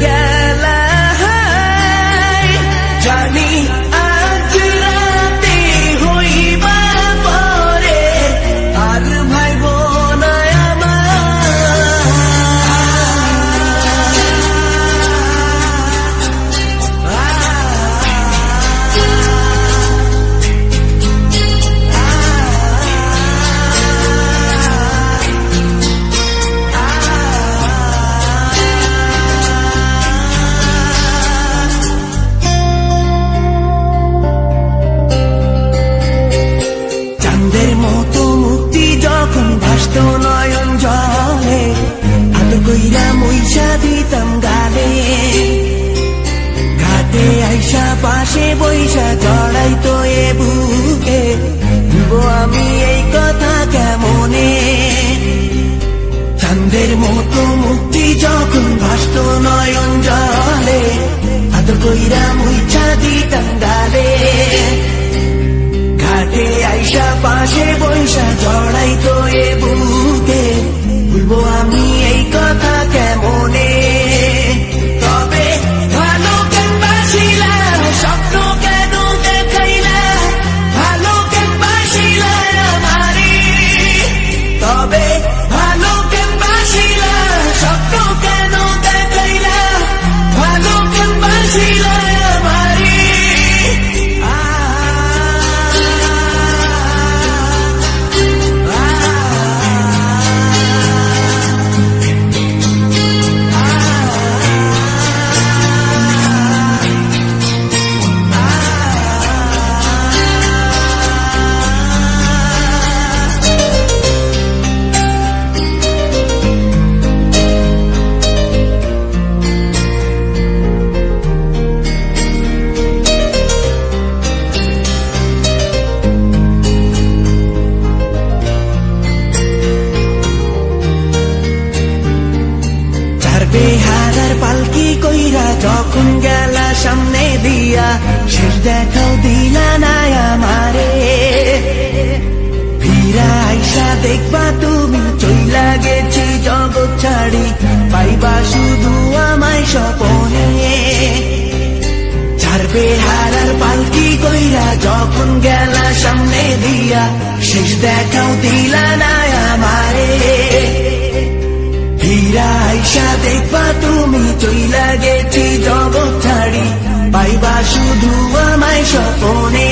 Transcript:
গেলা জানি আজ রাতে হইবা পরে আর ভাইব না ভাসত নয়ন জলে আদর কইরা মইসা দিতাম গালে ঘাটে আইসা পাশে বইসা জড়াইতো এ বুকে ভুলবো আমি এই কথা কেমনে চাঁদের মতো মুক্তি যখন ভাসত নয়ন জলে আদর কইরা মইসা দিতাম গালে ঘাটে আইসা পাশে বইসা জড়াইতো এ বুকে ভুলবো আমি এই কথা কেমনে তবে ভালো কেন বাসিলা স্বপ্ন কেন দেখাইলা ভালো কেন বাসিলা আমারে তবে ভালো কেন বাসিলা স্বপ্ন কেন দেখাইলা ভালো কেন বাসিলা আমারে বেহারার পালকি কইরা যখন গেলা সামনে দিয়া শেষ দেখাও দিলা না আমারে ফিরা আইসা দেখবা তুমি চইলা গেছি জগৎ ছাড়ি পাইবা শুধু আমায় স্বপনে ছাড়বে হারার পালকি কইরা যখন গেলা সামনে দিয়া শেষ দেখাও দিলা না আমারে ফিরা আইসা দেখবা তুমি চইলা গেছি জগৎ ছাড়ি পাইবা শুধু আমায় স্বপনে